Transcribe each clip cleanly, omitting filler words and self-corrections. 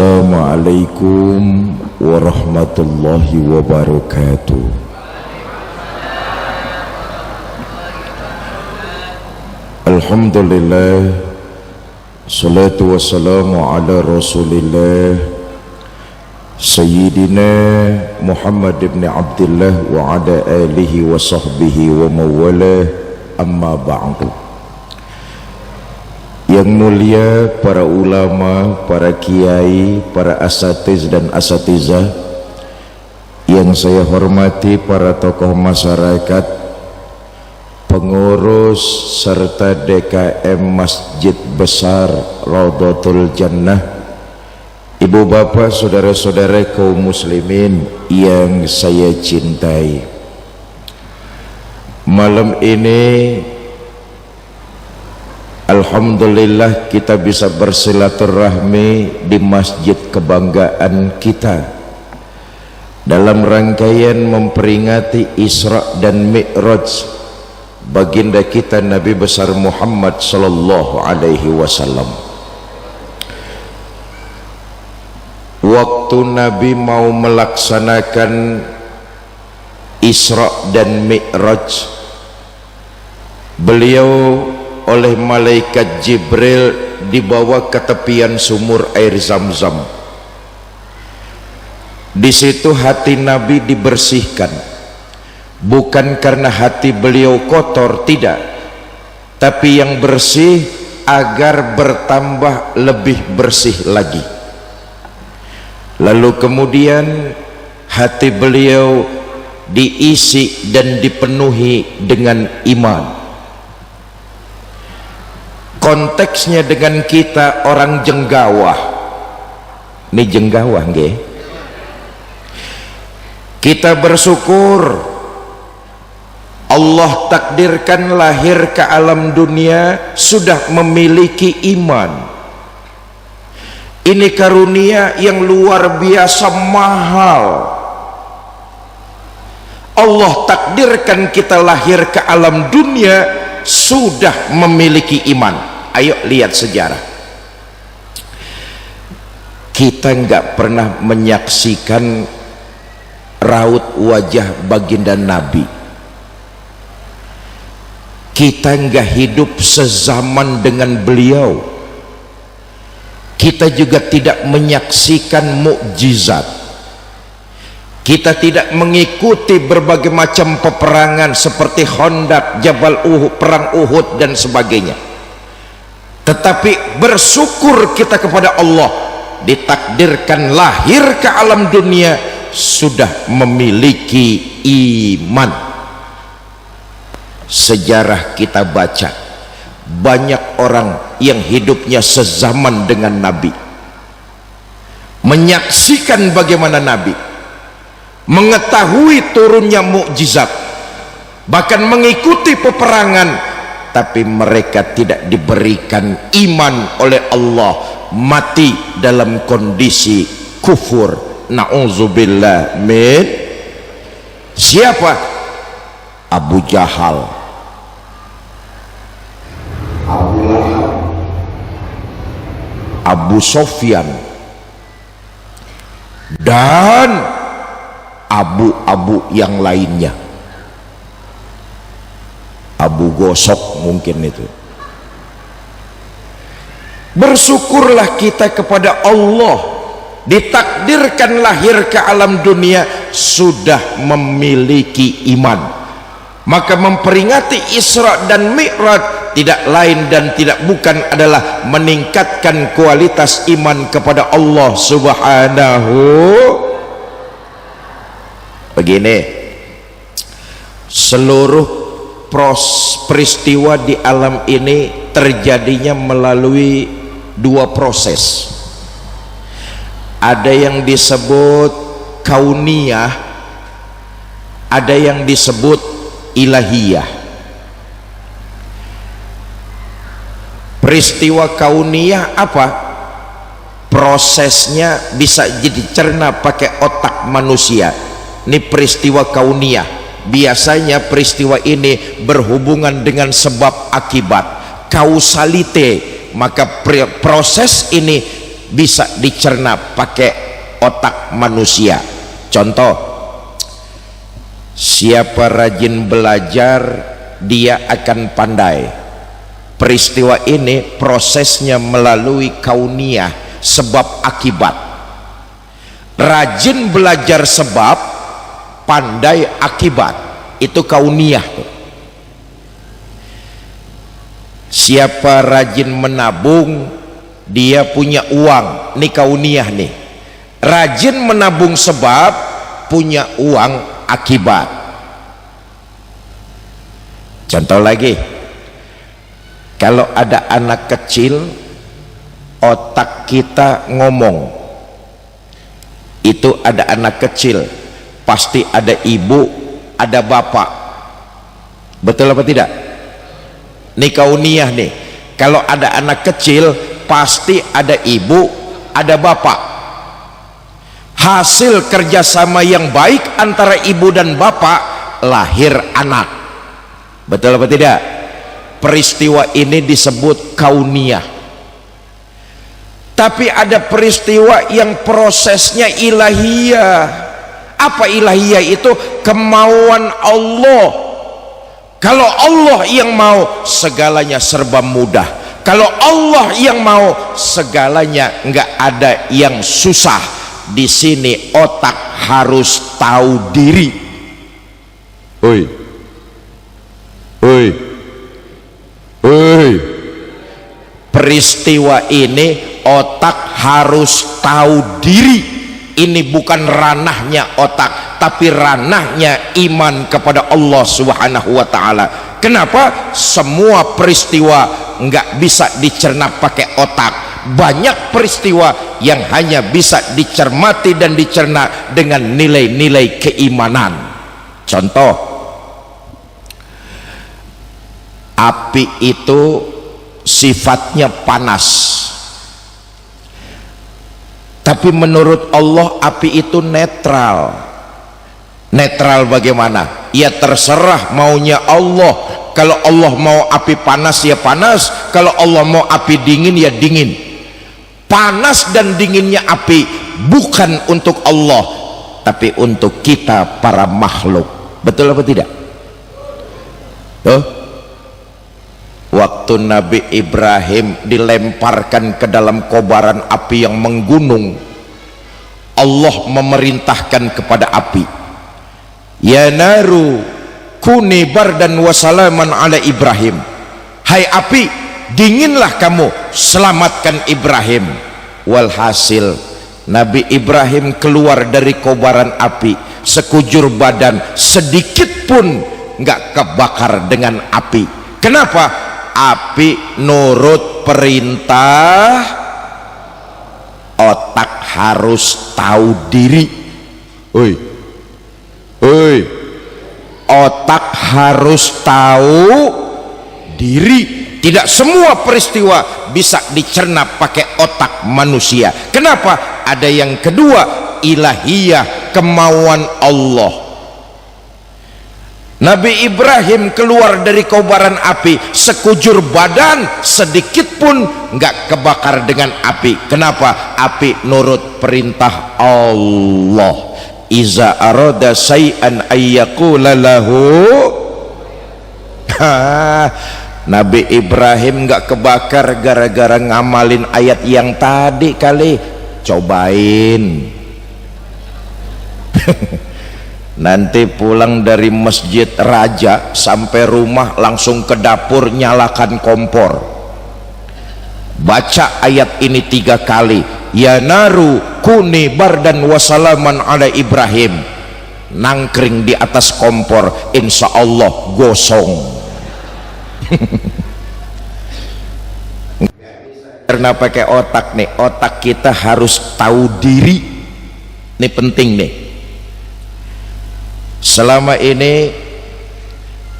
Assalamualaikum warahmatullahi wabarakatuh. Alhamdulillah, salatu wassalamu ala rasulillah Sayyidina Muhammad ibn Abdullah wa ala alihi wa sahbihi wa mawalah, amma ba'du. Yang mulia para ulama, para kiai, para asatiz dan asatizah, yang saya hormati para tokoh masyarakat, pengurus serta DKM Masjid Besar Raudhatul Jannah, ibu bapak, saudara-saudara kaum muslimin yang saya cintai. Malam ini alhamdulillah kita bisa bersilaturahmi di masjid kebanggaan kita dalam rangkaian memperingati Isra dan Mi'raj baginda kita Nabi besar Muhammad sallallahu alaihi wasallam. Waktu Nabi mau melaksanakan Isra dan Mi'raj, beliau oleh malaikat Jibril dibawa ke tepian sumur air Zam-Zam. Di situ hati Nabi dibersihkan, bukan karena hati beliau kotor, tidak, tapi yang bersih agar bertambah lebih bersih lagi. Lalu kemudian hati beliau diisi dan dipenuhi dengan iman. Konteksnya dengan kita orang jenggawah, ini jenggawah nggih. Kita bersyukur Allah takdirkan lahir ke alam dunia sudah memiliki iman. Ini karunia yang luar biasa mahal. Allah takdirkan kita lahir ke alam dunia sudah memiliki iman. Ayo lihat sejarah. Kita nggak pernah menyaksikan raut wajah baginda Nabi. Kita nggak hidup sezaman dengan beliau. Kita juga tidak menyaksikan mukjizat. Kita tidak mengikuti berbagai macam peperangan seperti Khandaq, Jabal Uhud, perang Uhud dan sebagainya. Tetapi bersyukur kita kepada Allah, ditakdirkan lahir ke alam dunia sudah memiliki iman. Sejarah kita baca, banyak orang yang hidupnya sezaman dengan Nabi, menyaksikan bagaimana Nabi, mengetahui turunnya mukjizat, bahkan mengikuti peperangan, tapi mereka tidak diberikan iman oleh Allah, mati dalam kondisi kufur. Na'udzubillah min. Siapa? Abu Jahal, Abu Lahab, Abu Sofyan, dan abu-abu yang lainnya. Abu Gosok mungkin itu. Bersyukurlah kita kepada Allah, ditakdirkan lahir ke alam dunia sudah memiliki iman. Maka memperingati Isra dan Mi'raj tidak lain dan tidak bukan adalah meningkatkan kualitas iman kepada Allah Subhanahu. Begini, seluruh peristiwa di alam ini terjadinya melalui dua proses. Ada yang disebut kauniyah, ada yang disebut ilahiyah. Peristiwa kauniyah apa? Prosesnya bisa dicerna pakai otak manusia. Ini peristiwa kauniyah. Biasanya peristiwa ini berhubungan dengan sebab akibat, kausalite. Maka proses ini bisa dicerna pakai otak manusia. Contoh, siapa rajin belajar dia akan pandai. Peristiwa ini prosesnya melalui kauniyah, sebab akibat. Rajin belajar sebab, pandai akibat, itu kauniyah. Siapa rajin menabung dia punya uang, ini kauniyah nih. Rajin menabung sebab, punya uang akibat. Contoh lagi, kalau ada anak kecil, otak kita ngomong, itu ada anak kecil, pasti ada ibu, ada bapak. Betul apa tidak? Ini kauniyah nih. Kalau ada anak kecil, pasti ada ibu, ada bapak. Hasil kerjasama yang baik antara ibu dan bapak, lahir anak. Betul apa tidak? Peristiwa ini disebut kauniyah. Tapi ada peristiwa yang prosesnya ilahiyah. Apa ilahiyah itu? Kemauan Allah. Kalau Allah yang mau, segalanya serba mudah. Kalau Allah yang mau, segalanya nggak ada yang susah. Di sini otak harus tahu diri. Oi, oi, oi. Peristiwa ini otak harus tahu diri. Ini bukan ranahnya otak, tapi ranahnya iman kepada Allah Subhanahu wa ta'ala. Kenapa? Semua peristiwa nggak bisa dicerna pakai otak. Banyak peristiwa yang hanya bisa dicermati dan dicerna dengan nilai-nilai keimanan. Contoh, api itu sifatnya panas, tapi menurut Allah api itu netral. Netral bagaimana? Ya terserah maunya Allah. Kalau Allah mau api panas ya panas, kalau Allah mau api dingin ya dingin. Panas dan dinginnya api bukan untuk Allah, tapi untuk kita para makhluk. Betul apa tidak? Tuh, waktu Nabi Ibrahim dilemparkan ke dalam kobaran api yang menggunung, Allah memerintahkan kepada api, ya naru kuni bardan wa salaman ala Ibrahim. Hai api, dinginlah kamu, selamatkan Ibrahim. Walhasil Nabi Ibrahim keluar dari kobaran api, sekujur badan sedikit pun nggak kebakar dengan api. Kenapa? Api nurut perintah, otak harus tahu diri. Oi, oi, otak harus tahu diri. Tidak semua peristiwa bisa dicerna pakai otak manusia. Kenapa? Ada yang kedua, ilahiyah, kemauan Allah. Nabi Ibrahim keluar dari kobaran api, sekujur badan sedikit pun nggak kebakar dengan api. Kenapa? Api nurut perintah Allah. Iza arada syai'an ayyaqula lahu. Nabi Ibrahim nggak kebakar gara-gara ngamalin ayat yang tadi kali. Cobain. Nanti pulang dari masjid raja sampai rumah langsung ke dapur nyalakan kompor, baca ayat ini 3 kali, ya naru kuni bardan wasalaman ala Ibrahim. Nangkring di atas kompor, insya Allah gosong. Karena pakai otak nih, otak kita harus tahu diri. Ini penting nih. Selama ini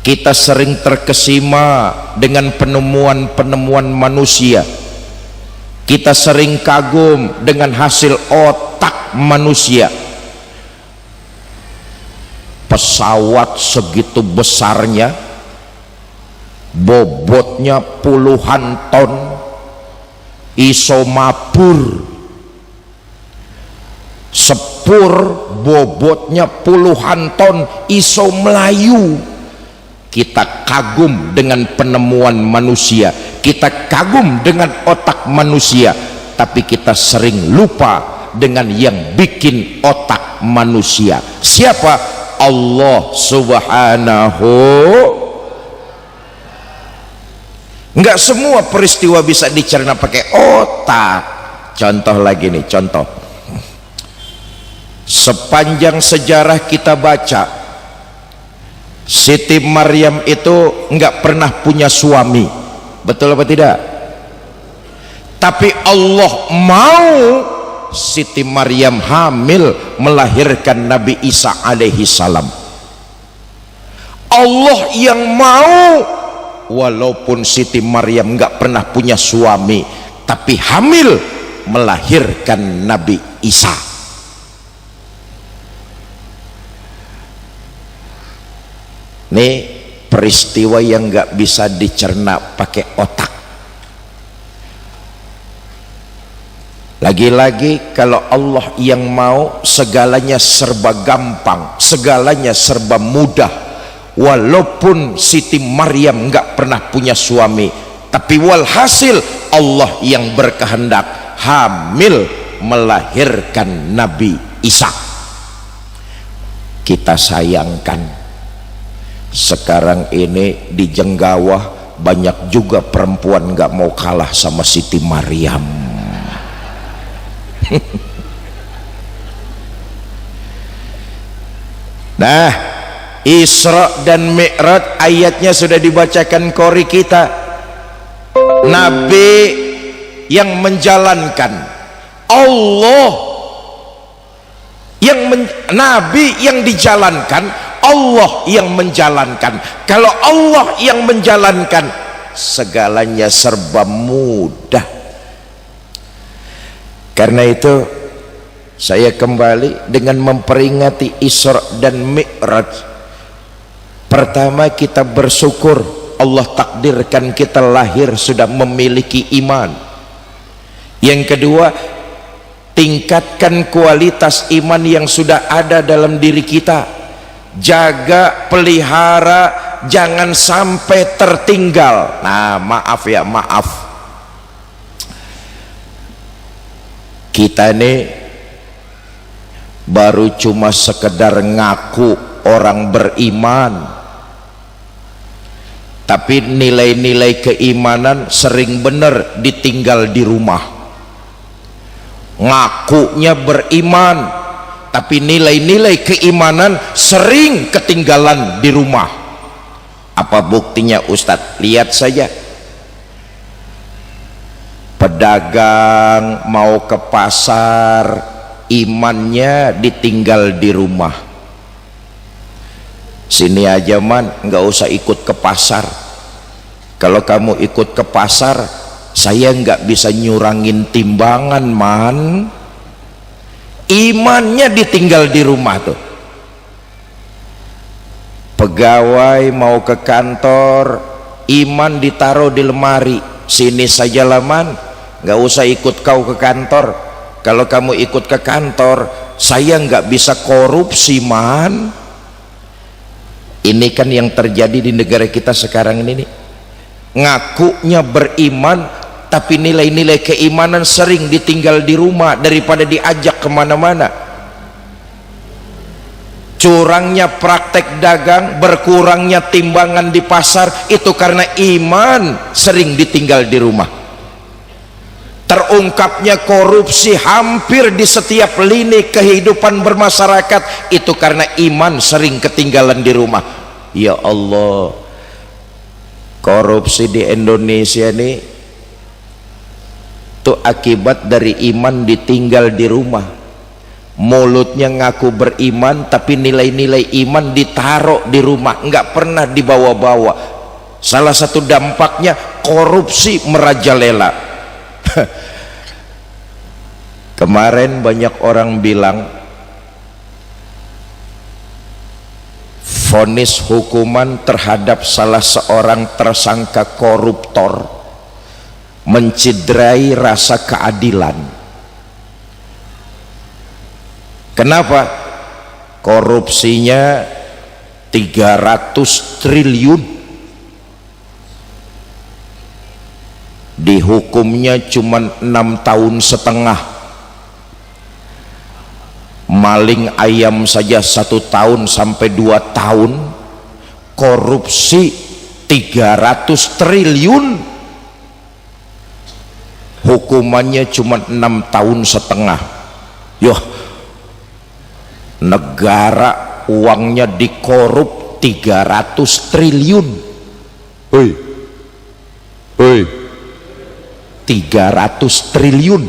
kita sering terkesima dengan penemuan-penemuan manusia. Kita sering kagum dengan hasil otak manusia. Pesawat segitu besarnya, bobotnya puluhan ton, iso mabur sepur bobotnya puluhan ton iso melayu. Kita kagum dengan penemuan manusia, kita kagum dengan otak manusia, tapi kita sering lupa dengan yang bikin otak manusia. Siapa? Allah Subhanahu. Enggak semua peristiwa bisa dicerna pakai otak. Contoh lagi nih, contoh. Sepanjang sejarah kita baca, Siti Maryam itu enggak pernah punya suami. Betul apa tidak? Tapi Allah mau Siti Maryam hamil melahirkan Nabi Isa alaihi salam. Allah yang mau, walaupun Siti Maryam enggak pernah punya suami, tapi hamil melahirkan Nabi Isa. Nih peristiwa yang enggak bisa dicerna pakai otak. Lagi-lagi kalau Allah yang mau, segalanya serba gampang, segalanya serba mudah. Walaupun Siti Maryam enggak pernah punya suami, tapi walhasil Allah yang berkehendak hamil melahirkan Nabi Isa. Kita sayangkan sekarang ini di Jenggawah banyak juga perempuan enggak mau kalah sama Siti Maryam. Nah, Isra dan Mi'raj ayatnya sudah dibacakan qori kita. Nabi yang menjalankan, Allah yang Nabi yang dijalankan, Allah yang menjalankan. Kalau Allah yang menjalankan, segalanya serba mudah. Karena itu saya kembali dengan memperingati Isra dan Mi'raj. Pertama, kita bersyukur Allah takdirkan kita lahir sudah memiliki iman. Yang kedua, tingkatkan kualitas iman yang sudah ada dalam diri kita. Jaga, pelihara, jangan sampai tertinggal. Nah, maaf ya, maaf. Kita ini baru cuma sekedar ngaku orang beriman, tapi nilai-nilai keimanan sering bener ditinggal di rumah. Ngakunya beriman, tapi nilai-nilai keimanan sering ketinggalan di rumah. Apa buktinya Ustadz? Lihat saja, pedagang mau ke pasar, imannya ditinggal di rumah. Sini aja man, nggak usah ikut ke pasar. Kalau kamu ikut ke pasar, saya nggak bisa nyurangin timbangan man. Imannya ditinggal di rumah tuh. Pegawai mau ke kantor, iman ditaruh di lemari. Sini saja lah man, nggak usah ikut kau ke kantor. Kalau kamu ikut ke kantor, saya nggak bisa korupsi man. Ini kan yang terjadi di negara kita sekarang ini nih. Ngakunya beriman, tapi nilai-nilai keimanan sering ditinggal di rumah daripada diajak kemana-mana. Curangnya praktek dagang, berkurangnya timbangan di pasar, itu karena iman sering ditinggal di rumah. Terungkapnya korupsi hampir di setiap lini kehidupan bermasyarakat, itu karena iman sering ketinggalan di rumah. Ya Allah, korupsi di Indonesia nih itu akibat dari iman ditinggal di rumah. Mulutnya ngaku beriman, tapi nilai-nilai iman ditaruh di rumah, nggak pernah dibawa-bawa. Salah satu dampaknya korupsi merajalela. Kemarin banyak orang bilang vonis hukuman terhadap salah seorang tersangka koruptor menciderai rasa keadilan. Kenapa? Korupsinya 300 triliun, dihukumnya cuma 6,5 tahun. Maling ayam saja 1 tahun sampai 2 tahun, korupsi 300 triliun, hukumannya cuma 6,5 tahun. Yoh, negara uangnya dikorup 300 triliun. Hei, hei, 300 triliun.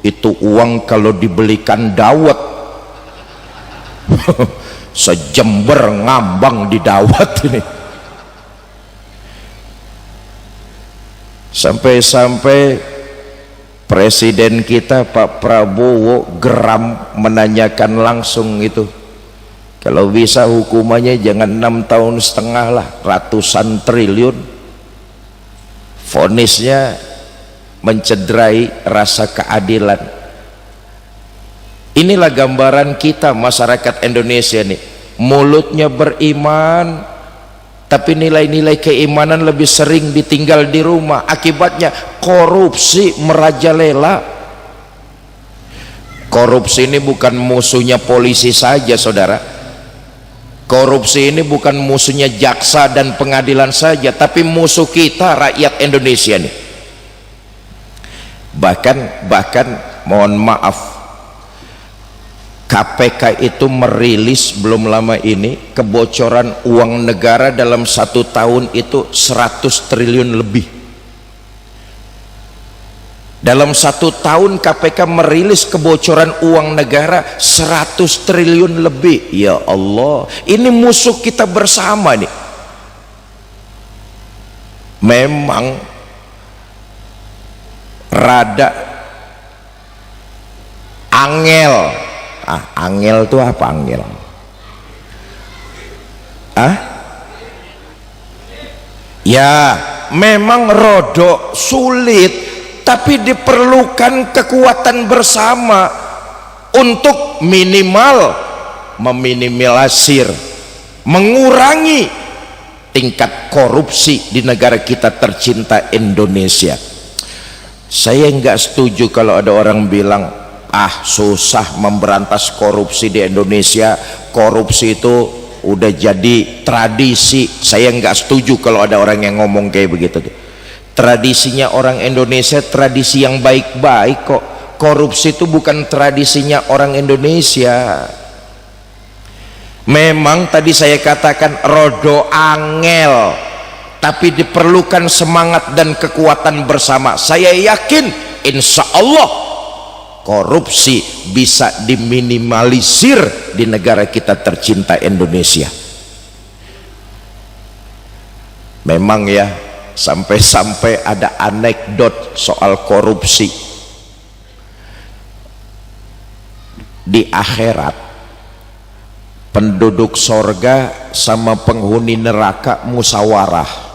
Itu uang kalau dibelikan dawet sejember ngambang di dawet ini. Sampai-sampai presiden kita Pak Prabowo geram menanyakan langsung itu, kalau bisa hukumannya jangan 6,5 tahun lah, ratusan triliun. Vonisnya mencederai rasa keadilan. Inilah gambaran kita masyarakat Indonesia nih, mulutnya beriman tapi nilai-nilai keimanan lebih sering ditinggal di rumah. Akibatnya korupsi merajalela. Korupsi ini bukan musuhnya polisi saja, saudara. Korupsi ini bukan musuhnya jaksa dan pengadilan saja, tapi musuh kita rakyat Indonesia nih. Bahkan mohon maaf, KPK itu merilis belum lama ini kebocoran uang negara dalam 1 tahun itu 100 triliun lebih. Dalam 1 tahun KPK merilis kebocoran uang negara 100 triliun lebih. Ya Allah, ini musuh kita bersama nih. Memang rada angel. Angel itu apa angel? Ya memang rodok sulit, tapi diperlukan kekuatan bersama untuk minimal meminimalisir, mengurangi tingkat korupsi di negara kita tercinta Indonesia. Saya nggak setuju kalau ada orang bilang, susah memberantas korupsi di Indonesia, korupsi itu udah jadi tradisi. Saya nggak setuju kalau ada orang yang ngomong kayak begitu. Tradisinya orang Indonesia tradisi yang baik-baik kok. Korupsi itu bukan tradisinya orang Indonesia. Memang tadi saya katakan rodo angel, tapi diperlukan semangat dan kekuatan bersama. Saya yakin insya Allah korupsi bisa diminimalisir di negara kita tercinta Indonesia. Memang ya, sampai-sampai ada anekdot soal korupsi. Di akhirat penduduk sorga sama penghuni neraka musyawarah.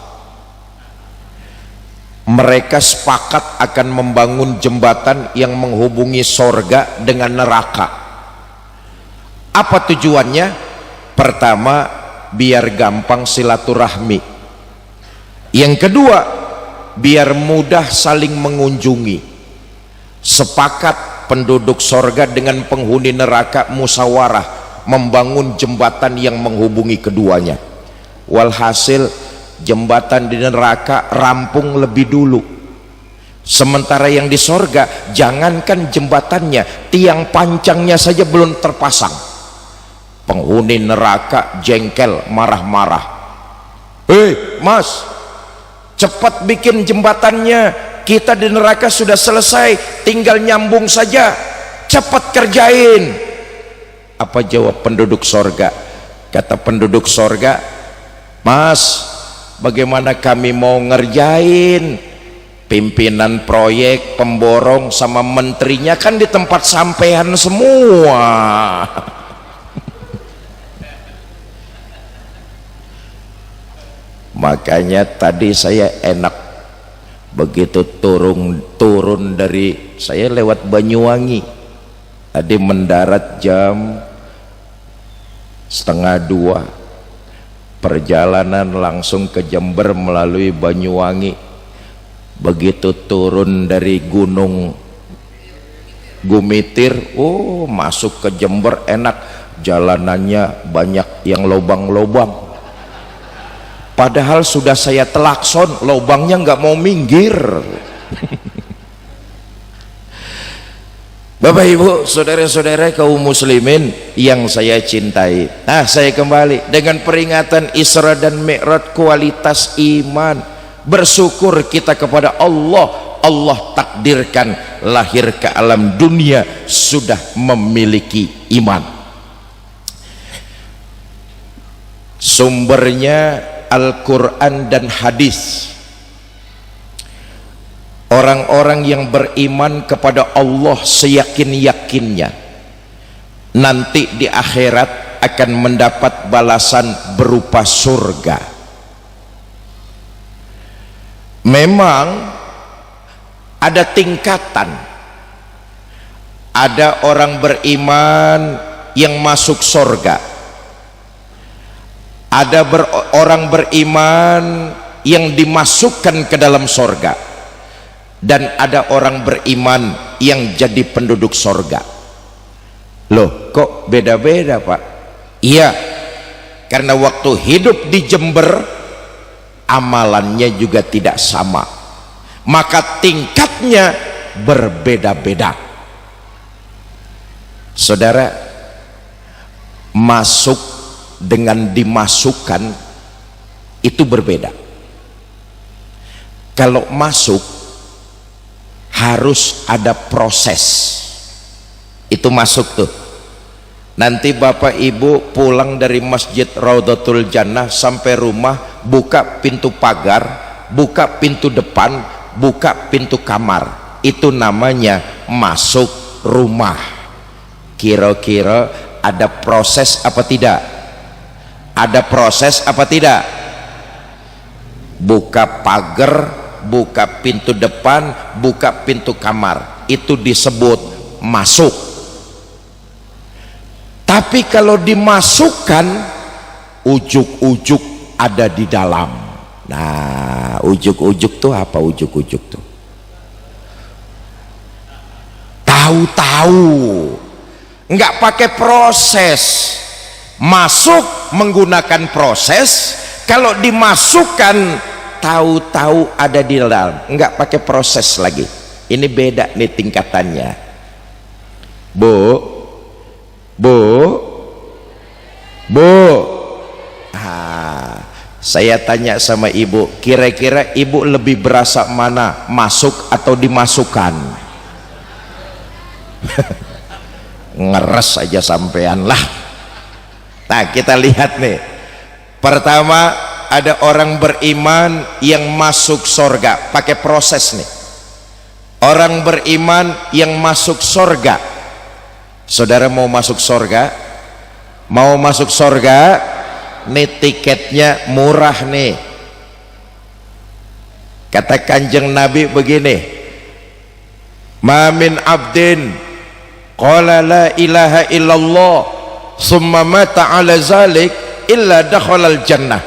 Mereka sepakat akan membangun jembatan yang menghubungi sorga dengan neraka. Apa tujuannya? Pertama, biar gampang silaturahmi. Yang kedua, biar mudah saling mengunjungi. Sepakat penduduk sorga dengan penghuni neraka musyawarah membangun jembatan yang menghubungi keduanya. Walhasil jembatan di neraka rampung lebih dulu, sementara yang di sorga jangankan jembatannya, tiang pancangnya saja belum terpasang. Penghuni neraka jengkel, marah-marah. Mas, cepat bikin jembatannya, kita di neraka sudah selesai, tinggal nyambung saja, cepat kerjain. Apa jawab penduduk sorga? Kata penduduk sorga, Mas, bagaimana kami mau ngerjain? Pimpinan proyek, pemborong sama menterinya kan di tempat sampean semua. Makanya tadi saya enak begitu turun dari, saya lewat Banyuwangi, Tadi mendarat jam 1:30, perjalanan langsung ke Jember melalui Banyuwangi. Begitu turun dari gunung Gumitir, oh masuk ke Jember enak, jalanannya banyak yang lobang-lobang. Padahal sudah saya telakson, lobangnya nggak mau minggir. Bapak Ibu, saudara-saudara kaum muslimin yang saya cintai. Nah, saya kembali dengan peringatan Isra dan Mi'raj, kualitas iman. Bersyukur kita kepada Allah. Allah takdirkan lahir ke alam dunia sudah memiliki iman. Sumbernya Al-Quran dan hadis. Orang-orang yang beriman kepada Allah seyakin-yakinnya nanti di akhirat akan mendapat balasan berupa surga. Memang ada tingkatan. Ada orang beriman yang masuk surga, ada orang beriman yang dimasukkan ke dalam surga, dan ada orang beriman yang jadi penduduk surga. Loh, kok beda-beda Pak? Iya, karena waktu hidup di Jember amalannya juga tidak sama, maka tingkatnya berbeda-beda. Saudara, masuk dengan dimasukkan itu berbeda. Kalau masuk harus ada proses. Itu masuk tuh. Nanti Bapak Ibu pulang dari Masjid Raudhatul Jannah sampai rumah, buka pintu pagar, buka pintu depan, buka pintu kamar. Itu namanya masuk rumah. Kira-kira ada proses apa tidak? Ada proses apa tidak? Buka pagar, buka pintu depan, buka pintu kamar, itu disebut masuk. Tapi kalau dimasukkan, ujuk-ujuk ada di dalam. Nah, ujuk-ujuk tuh apa? Ujuk-ujuk tuh tahu-tahu, nggak pakai proses. Masuk menggunakan proses. Kalau dimasukkan tahu-tahu ada di dalam, nggak pakai proses lagi. Ini beda nih tingkatannya. Bu, saya tanya sama ibu, kira-kira ibu lebih berasa mana, masuk atau dimasukkan? Ngeres aja sampean lah. Nah, kita lihat nih. Pertama, ada orang beriman yang masuk surga, pakai proses nih. Orang beriman yang masuk surga. Saudara mau masuk surga? Mau masuk surga? Nih tiketnya murah nih. Kata Kanjeng Nabi begini, ma min abdin qala la ilaha illallah summa mata ala zalik illa dakhalal jannah.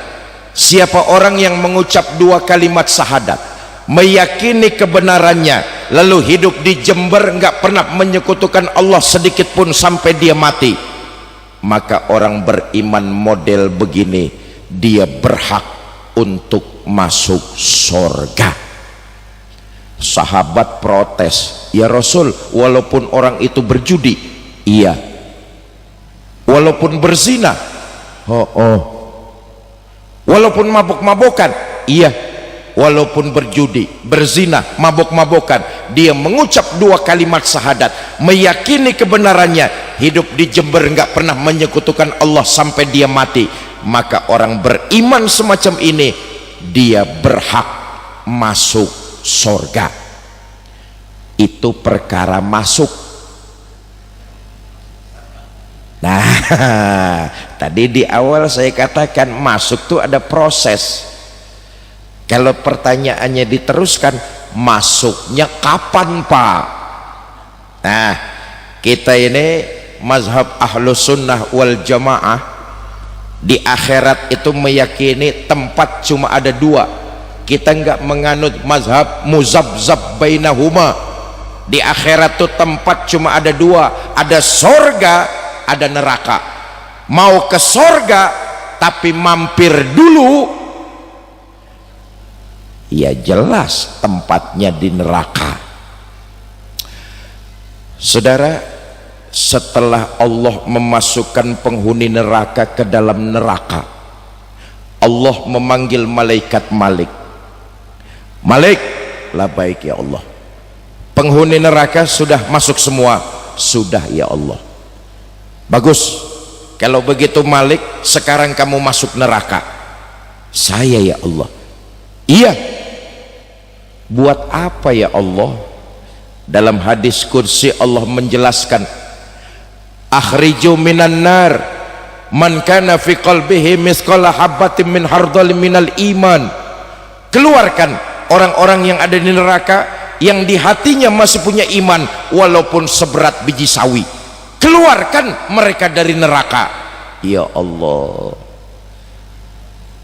Siapa orang yang mengucap dua kalimat syahadat, meyakini kebenarannya, lalu hidup di Jember nggak pernah menyekutukan Allah sedikit pun sampai dia mati, maka orang beriman model begini dia berhak untuk masuk surga. Sahabat protes, ya Rasul, walaupun orang itu berjudi, iya. Walaupun berzina, walaupun mabuk-mabukan, iya. Walaupun berjudi, berzina, mabuk-mabukan, dia mengucap dua kalimat syahadat, meyakini kebenarannya, hidup di Jember nggak pernah menyekutukan Allah sampai dia mati, maka orang beriman semacam ini dia berhak masuk surga. Itu perkara masuk. Nah, tadi di awal saya katakan masuk tuh ada proses. Kalau pertanyaannya diteruskan, masuknya kapan Pak? Nah, kita ini mazhab ahlus sunnah wal jamaah di akhirat itu meyakini tempat cuma ada dua. Kita enggak menganut mazhab muzabzab bainahuma. Di akhirat tuh tempat cuma ada dua, ada sorga, ada neraka. Mau ke sorga tapi mampir dulu, ya jelas tempatnya di neraka. Saudara, setelah Allah memasukkan penghuni neraka ke dalam neraka, Allah memanggil malaikat Malik. Malik, labaik ya Allah. Penghuni neraka sudah masuk semua. Sudah ya Allah. Bagus. Kalau begitu Malik, sekarang kamu masuk neraka. Saya ya Allah. Iya. Buat apa ya Allah? Dalam hadis kursi Allah menjelaskan, akhriju minan nar man kana fi qalbihi mithqala habatin min hardal minal iman. Keluarkan orang-orang yang ada di neraka yang di hatinya masih punya iman walaupun seberat biji sawi. Keluarkan mereka dari neraka. Ya Allah.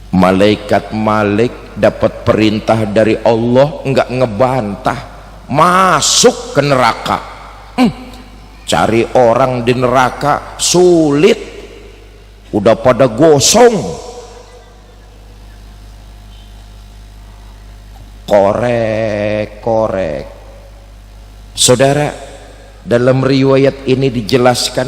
Malaikat Malik dapat perintah dari Allah, enggak ngebantah, masuk ke neraka. Cari orang di neraka sulit, udah pada gosong. Korek. Saudara, dalam riwayat ini dijelaskan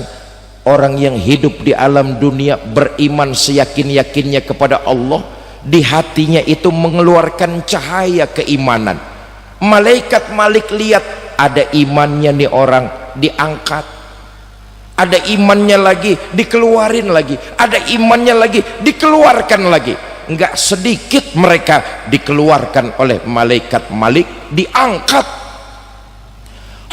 orang yang hidup di alam dunia beriman seyakin-yakinnya kepada Allah, di hatinya itu mengeluarkan cahaya keimanan. Malaikat Malik lihat ada imannya nih orang, diangkat. Ada imannya lagi, dikeluarin lagi. Ada imannya lagi, dikeluarkan lagi. Enggak sedikit mereka dikeluarkan oleh malaikat Malik, diangkat.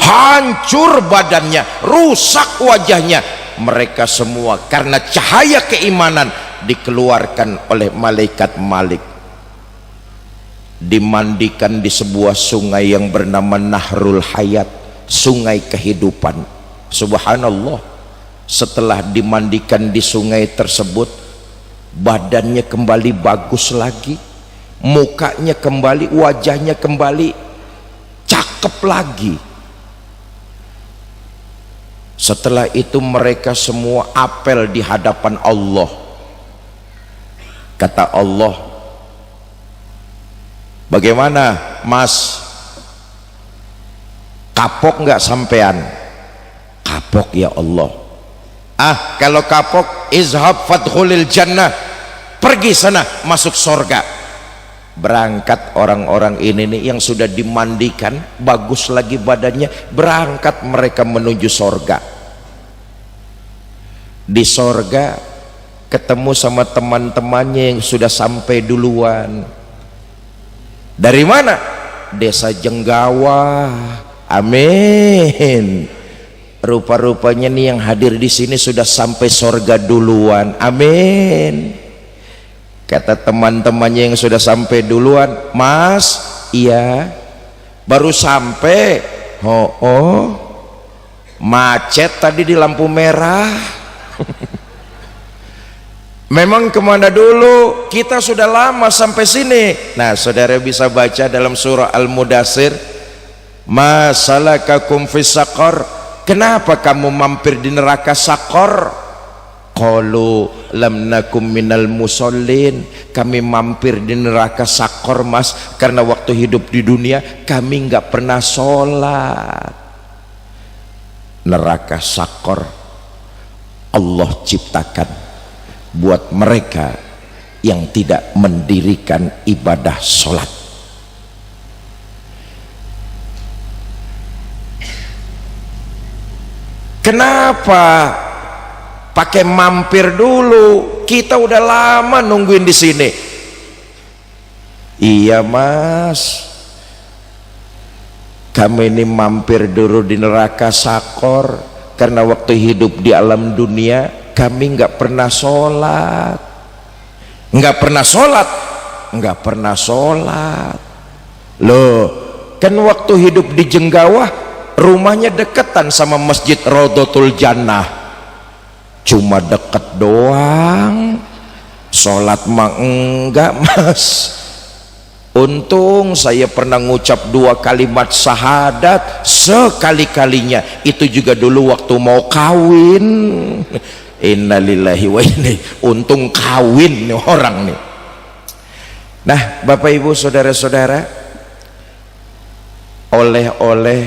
Hancur badannya, rusak wajahnya. Mereka semua karena cahaya keimanan dikeluarkan oleh malaikat Malik. Dimandikan di sebuah sungai yang bernama Nahrul Hayat, sungai kehidupan. Subhanallah, setelah dimandikan di sungai tersebut, badannya kembali bagus lagi, mukanya kembali, wajahnya kembali cakep lagi. Setelah itu mereka semua apel di hadapan Allah. Kata Allah, bagaimana Mas, kapok nggak sampean? Kapok ya Allah. Kalau kapok, izhab fadkhulil jannah, pergi sana masuk sorga. Berangkat orang-orang ini nih yang sudah dimandikan, bagus lagi badannya, berangkat mereka menuju sorga. Di sorga ketemu sama teman-temannya yang sudah sampai duluan. Dari mana? Desa Jenggawa. Amin. Rupa-rupanya nih yang hadir di sini sudah sampai sorga duluan. Amin. Kata teman-temannya yang sudah sampai duluan, Mas, iya, baru sampai. Oh, macet tadi di lampu merah. Memang kemana dulu? Kita sudah lama sampai sini. Nah, saudara bisa baca dalam surah Al-Mudaththir, ma salakakum fis saqar, kenapa kamu mampir di neraka Saqar? Qalu lam nakum minal musallin, kami mampir di neraka Saqar Mas karena waktu hidup di dunia kami nggak pernah sholat. Neraka Saqar Allah ciptakan buat mereka yang tidak mendirikan ibadah sholat. Kenapa pakai mampir dulu? Kita udah lama nungguin di sini. Iya Mas, kami ini mampir dulu di neraka Saqar karena waktu hidup di alam dunia kami nggak pernah sholat. Nggak pernah sholat. Loh, kan waktu hidup di Jenggawah rumahnya deketan sama Masjid Raudhatul Jannah, cuma deket doang, sholat mah enggak mas. Untung saya pernah ngucap 2 kalimat syahadat sekali-kalinya, itu juga dulu waktu mau kawin. Innalillahi wa inna, untung kawin nih orang nih. Nah Bapak Ibu saudara-saudara, oleh-oleh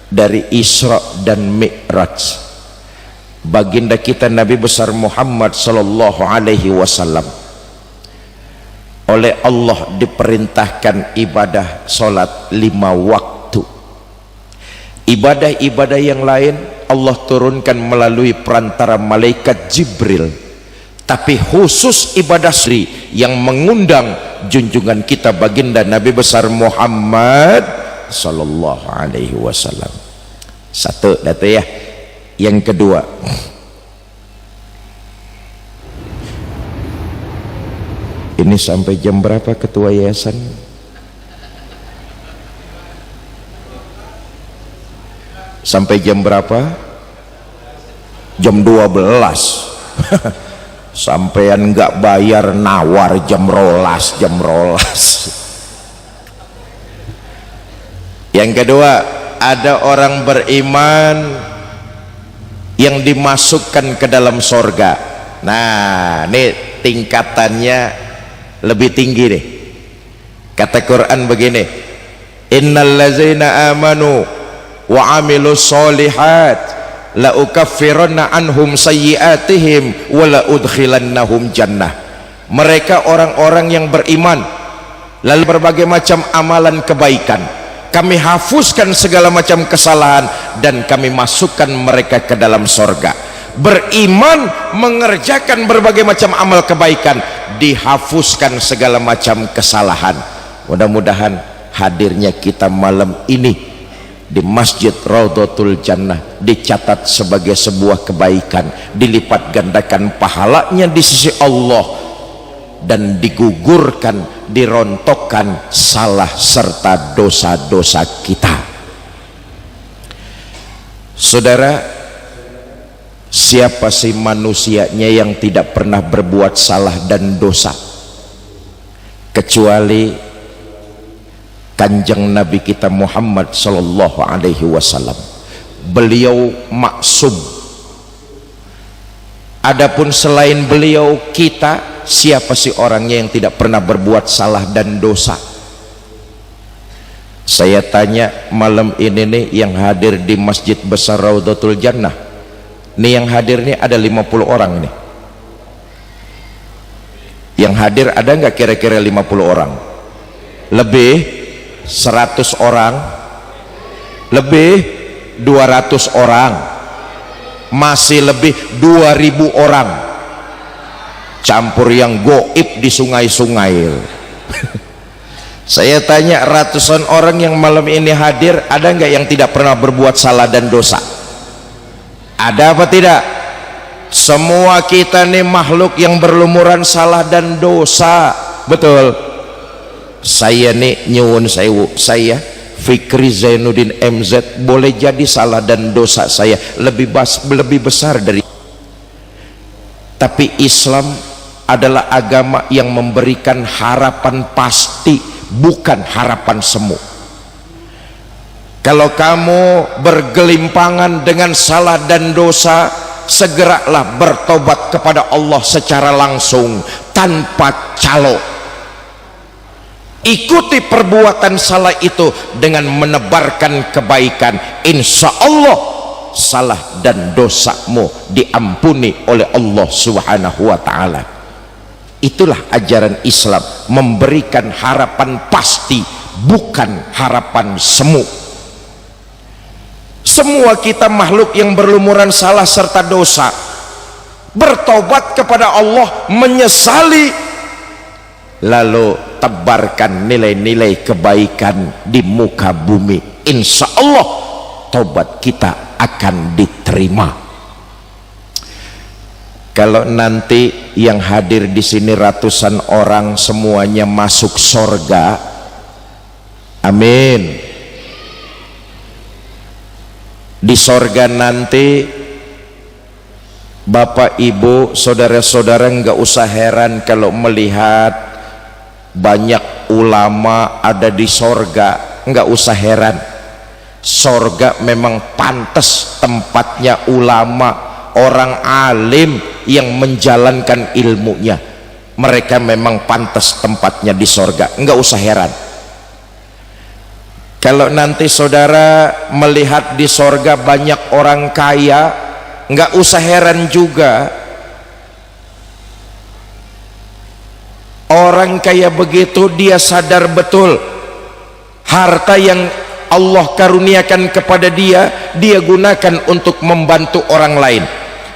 dari Isra dan Mi'raj, baginda kita Nabi besar Muhammad sallallahu alaihi wasallam oleh Allah diperintahkan ibadah salat 5 waktu. Ibadah-ibadah yang lain Allah turunkan melalui perantara malaikat Jibril, tapi khusus ibadah Sri yang mengundang junjungan kita baginda Nabi besar Muhammad sallallahu alaihi wasallam. Satu datu ya. Yang kedua, ini sampai jam berapa ketua yayasan? Sampai jam berapa? Jam 12. Sampean nggak bayar nawar jam rolas. Yang kedua, ada orang beriman yang dimasukkan ke dalam sorga. Nah ini tingkatannya lebih tinggi nih. Kata Quran begini, innal ladzina amanu wa amilus solihat la ukaffiranna anhum sayyiatihim wa la udkhilannahum jannah. Mereka orang-orang yang beriman lalu berbagai macam amalan kebaikan, kami hapuskan segala macam kesalahan dan kami masukkan mereka ke dalam sorga. Beriman, mengerjakan berbagai macam amal kebaikan, dihapuskan segala macam kesalahan. Mudah-mudahan hadirnya kita malam ini di Masjid Raudhatul Jannah dicatat sebagai sebuah kebaikan, dilipat gandakan pahalanya di sisi Allah, dan digugurkan, dirontokkan salah serta dosa-dosa kita. Saudara, siapa sih manusianya yang tidak pernah berbuat salah dan dosa, kecuali Kanjeng Nabi kita Muhammad sallallahu alaihi wasallam. Beliau maksum. Adapun selain beliau, kita, siapa sih orangnya yang tidak pernah berbuat salah dan dosa? Saya tanya malam ini nih, yang hadir di Masjid Besar Raudhatul Jannah nih, yang hadir nih ada 50 orang nih. Yang hadir ada nggak kira-kira 50 orang? Lebih 100 orang? Lebih 200 orang? Masih lebih 2000 orang, campur yang goib di sungai-sungai. Saya tanya, ratusan orang yang malam ini hadir, ada nggak yang tidak pernah berbuat salah dan dosa? Ada apa tidak? Semua kita nih makhluk yang berlumuran salah dan dosa, betul. Saya nih nyuwun sewu, saya Fikri Zainuddin MZ, boleh jadi salah dan dosa saya lebih besar dari, tapi Islam adalah agama yang memberikan harapan pasti, bukan harapan semu. Kalau kamu bergelimpangan dengan salah dan dosa, segeralah bertobat kepada Allah secara langsung tanpa calo. Ikuti perbuatan salah itu dengan menebarkan kebaikan. Insya Allah salah dan dosamu diampuni oleh Allah Subhanahu wa ta'ala. Itulah ajaran Islam, memberikan harapan pasti, bukan harapan semu. Semua kita makhluk yang berlumuran salah serta dosa, bertobat kepada Allah, menyesali, lalu tebarkan nilai-nilai kebaikan di muka bumi. Insya Allah tobat kita akan diterima. Kalau nanti yang hadir di sini ratusan orang semuanya masuk sorga, amin. Di sorga nanti Bapak Ibu saudara-saudara nggak usah heran kalau melihat banyak ulama ada di sorga, nggak usah heran. Sorga memang pantas tempatnya ulama, orang alim yang menjalankan ilmunya. Mereka memang pantas tempatnya di sorga, nggak usah heran. Kalau nanti saudara melihat di sorga banyak orang kaya, nggak usah heran juga. Orang kaya begitu dia sadar betul harta yang Allah karuniakan kepada dia, dia gunakan untuk membantu orang lain,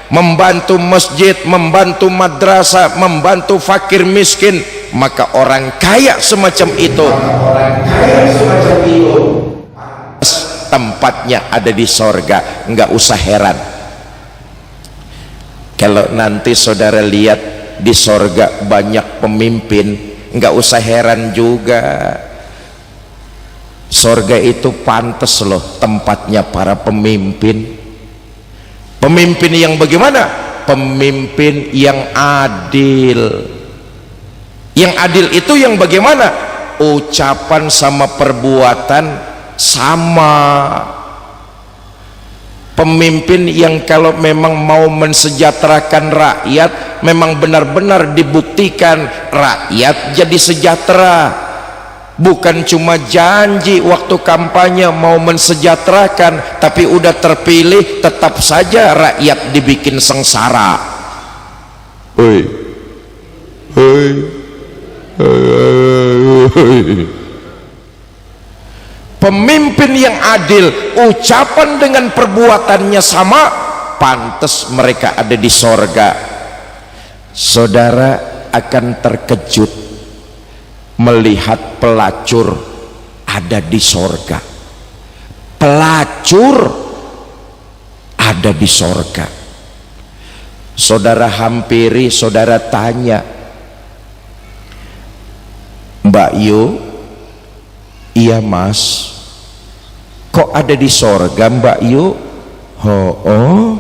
membantu masjid, membantu madrasah, membantu fakir miskin. Maka orang kaya semacam itu, tempatnya ada di sorga, nggak usah heran. Kalau nanti saudara lihat di sorga banyak pemimpin, nggak usah heran juga. Sorga itu pantas loh tempatnya para pemimpin. Pemimpin yang bagaimana? Pemimpin yang adil. Yang adil itu yang bagaimana? Ucapan sama perbuatan sama. Pemimpin yang kalau memang mau mensejahterakan rakyat, memang benar-benar dibuktikan rakyat jadi sejahtera. Bukan cuma janji waktu kampanye mau mensejahterakan, tapi udah terpilih tetap saja rakyat dibikin sengsara. Hoi, hoi, hoi. Pemimpin yang adil, ucapan dengan perbuatannya sama, pantas mereka ada di sorga. Saudara akan terkejut melihat pelacur ada di sorga. Pelacur ada di sorga. Saudara hampiri, saudara tanya, Mbak Yu, iya mas, kok ada di sorga Mbak Yu? Oh,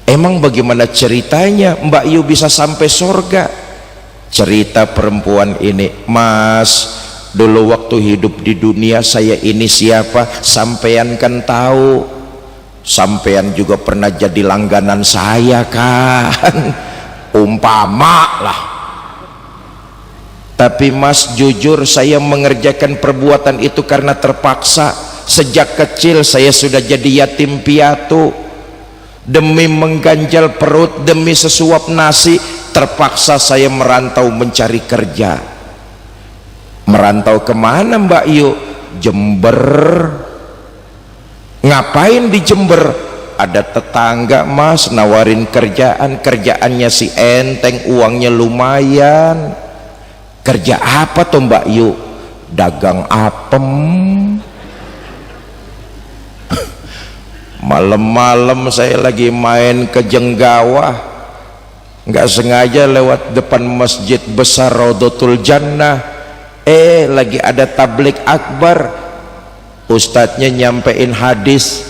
emang bagaimana ceritanya Mbak Yu bisa sampai sorga? Cerita perempuan ini, mas, dulu waktu hidup di dunia saya ini siapa, sampean kan tahu, sampean juga pernah jadi langganan saya kan, umpama lah. Tapi mas, jujur saya mengerjakan perbuatan itu karena terpaksa. Sejak kecil saya sudah jadi yatim piatu. Demi mengganjal perut, demi sesuap nasi, terpaksa saya merantau mencari kerja. Merantau kemana Mbak Yu? Jember. Ngapain di Jember? Ada tetangga mas nawarin kerjaan, kerjaannya si enteng, uangnya lumayan. Kerja apa tuh Mbak Yu? Dagang apem. Malam-malam saya lagi main ke Jenggawah, nggak sengaja lewat depan masjid besar Raudhatul Jannah, lagi ada tablik akbar. Ustadznya nyampein hadis,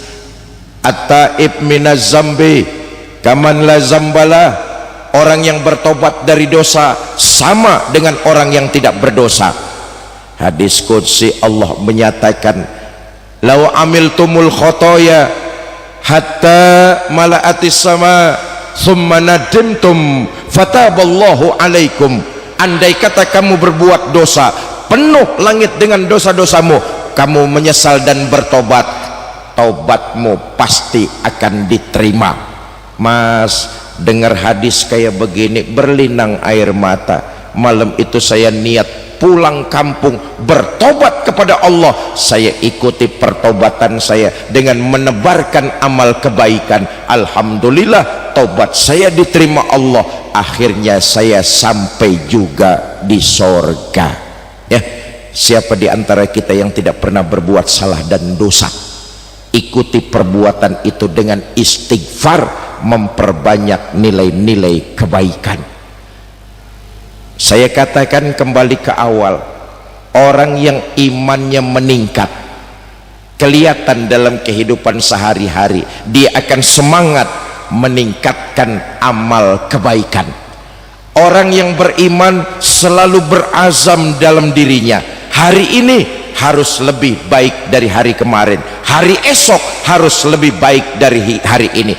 at-taib minaz zambi kaman la zambalah. Orang yang bertobat dari dosa sama dengan orang yang tidak berdosa. Hadis qudsi Allah menyatakan, lau amiltumul khotoya hatta mala'atis sama thumma nadimtum fataballahu alaikum. Andai kata kamu berbuat dosa, penuh langit dengan dosa-dosamu, kamu menyesal dan bertobat, taubatmu pasti akan diterima. Mas, dengar hadis kayak begini berlinang air mata. Malam itu saya niat pulang kampung bertobat kepada Allah. Saya ikuti pertobatan saya dengan menebarkan amal kebaikan. Alhamdulillah tobat saya diterima Allah. Akhirnya saya sampai juga di sorga. Ya, siapa di antara kita yang tidak pernah berbuat salah dan dosa? Ikuti perbuatan itu dengan istighfar, memperbanyak nilai-nilai kebaikan. Saya katakan kembali ke awal, orang yang imannya meningkat, kelihatan dalam kehidupan sehari-hari. Dia akan semangat meningkatkan amal kebaikan. Orang yang beriman selalu berazam dalam dirinya, hari ini harus lebih baik dari hari kemarin, hari esok harus lebih baik dari hari ini.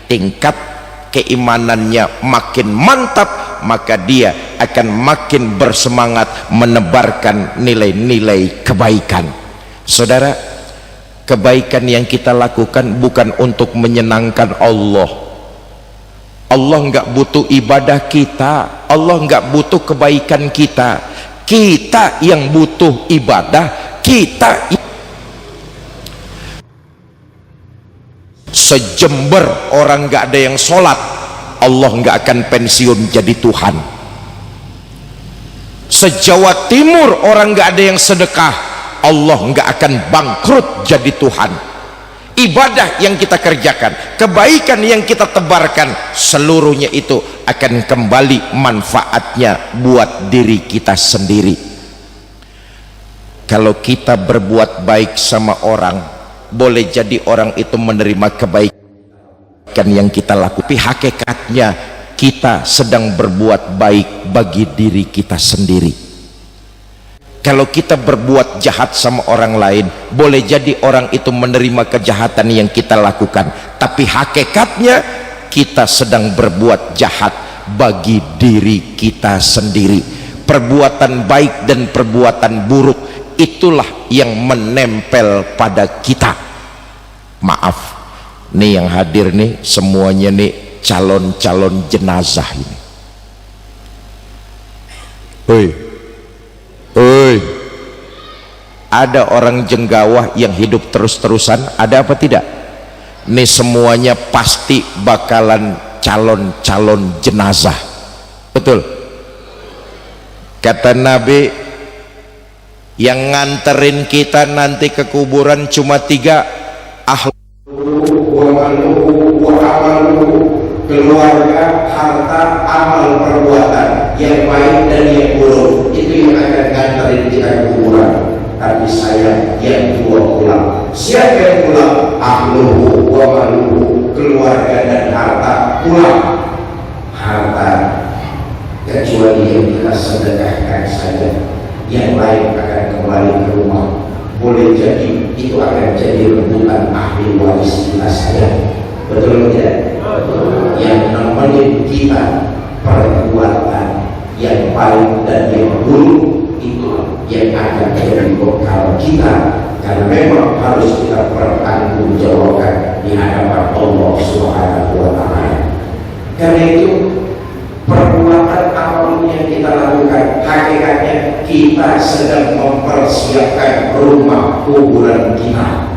Tingkat keimanannya makin mantap, maka dia akan makin bersemangat menebarkan nilai-nilai kebaikan. Saudara, kebaikan yang kita lakukan bukan untuk menyenangkan Allah. Allah enggak butuh ibadah kita, Allah enggak butuh kebaikan kita. Kita yang butuh ibadah, kita. Sejember orang enggak ada yang sholat, Allah enggak akan pensiun jadi Tuhan. Sejawa Timur orang enggak ada yang sedekah, Allah enggak akan bangkrut jadi Tuhan. Ibadah yang kita kerjakan, kebaikan yang kita tebarkan, seluruhnya itu akan kembali manfaatnya buat diri kita sendiri. Kalau kita berbuat baik sama orang, boleh jadi orang itu menerima kebaikan yang kita lakukan, tapi hakikatnya kita sedang berbuat baik bagi diri kita sendiri. Kalau kita berbuat jahat sama orang lain, boleh jadi orang itu menerima kejahatan yang kita lakukan, tapi hakikatnya kita sedang berbuat jahat bagi diri kita sendiri. Perbuatan baik dan perbuatan buruk itulah yang menempel pada kita. Maaf, nih yang hadir nih semuanya nih calon-calon jenazah ini. Ada orang Jenggawah yang hidup terus-terusan, ada apa tidak? Ini semuanya pasti bakalan calon-calon jenazah. Betul? Kata Nabi, yang nganterin kita nanti ke kuburan cuma 3, keluarga, harta, amal perbuatan yang baik dan yang buruk. Itu yang akan nganterin kita ke kuburan. Tapi saya yang dua pulang. Siapa yang pulang? Ahluhu wa maluhu, keluarga dan harta pulang. Harta kecuali yang kita sedekahkan saja, yang lain akan kembali ke rumah. Boleh jadi itu akan jadi rebutan ahli waris kita saja. Betul tidak? Betul. Yang nemenin kita perbuatan yang baik dan yang buruk, itu yang akan jadi bekal kita, karena memang harus kita pertanggungjawabkan di hadapan Allah Subhanahu wa Ta'ala. Karena itu perbuatan apapun yang kita lakukan, hakikatnya kita sedang mempersiapkan rumah kuburan kita.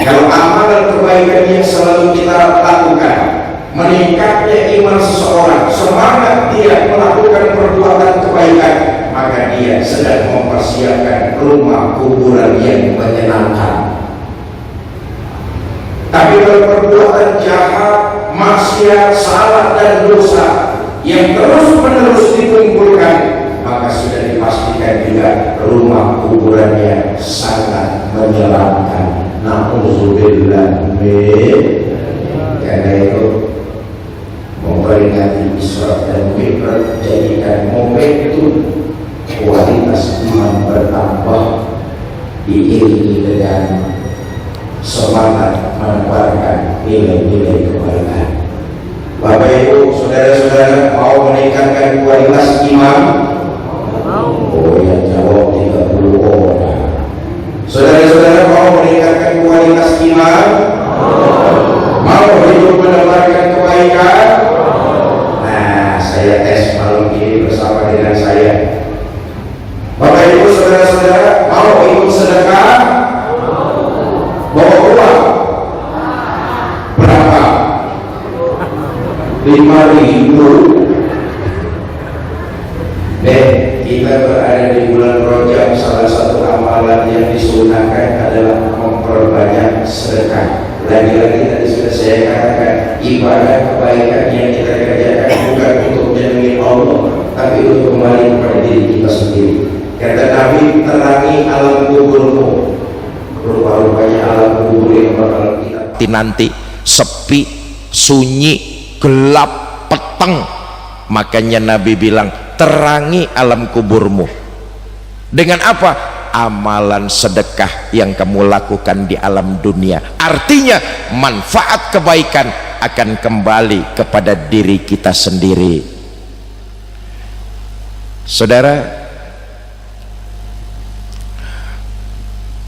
Kalau amalan kebaikan yang selalu kita lakukan, meningkatnya iman seseorang, semangat dia melakukan perbuatan kebaikan, maka dia sedang mempersiapkan rumah kuburan yang menyenangkan. Tapi kalau perbuatan jahat, maksiat, salah dan dosa yang terus-menerus dikumpulkan, maka sudah dipastikan juga rumah kuburannya sangat menyeramkan. Na'udzubillah min. Karena itu memperingati Isra dan Mi'raj, jadikan momentum kualitas iman bertambah, diiringi dengan semangat menebarkan nilai-nilai kebaikan. Bapak Ibu, saudara-saudara, mau meningkatkan kualitas iman? Oh, yang jawab 30 orang. Saudara-saudara, mau meningkatkan kualitas iman? Mau hidup menebarkan kebaikan? Nah, saya tes malam ini bersama dengan saya. Bapak Ibu, saudara-saudara, mau ikut sedekah? Bawa uang berapa? 5.000. Kita berada di bulan Rajab, salah satu amalan yang disunahkan adalah memperbanyak sedekah. Lagi-lagi tadi sudah saya katakan, ibadah kebaikan yang kita kerjakan bukan untuk menyenangi Allah, tapi untuk kembali kepada diri kita sendiri. Kata Nabi, terangi alam kuburmu rupa-rupanya alam kubur yang bakal kita nanti sepi, sunyi, gelap, peteng. Makanya Nabi bilang, terangi alam kuburmu dengan apa? Amalan sedekah yang kamu lakukan di alam dunia. Artinya manfaat kebaikan akan kembali kepada diri kita sendiri. Saudara,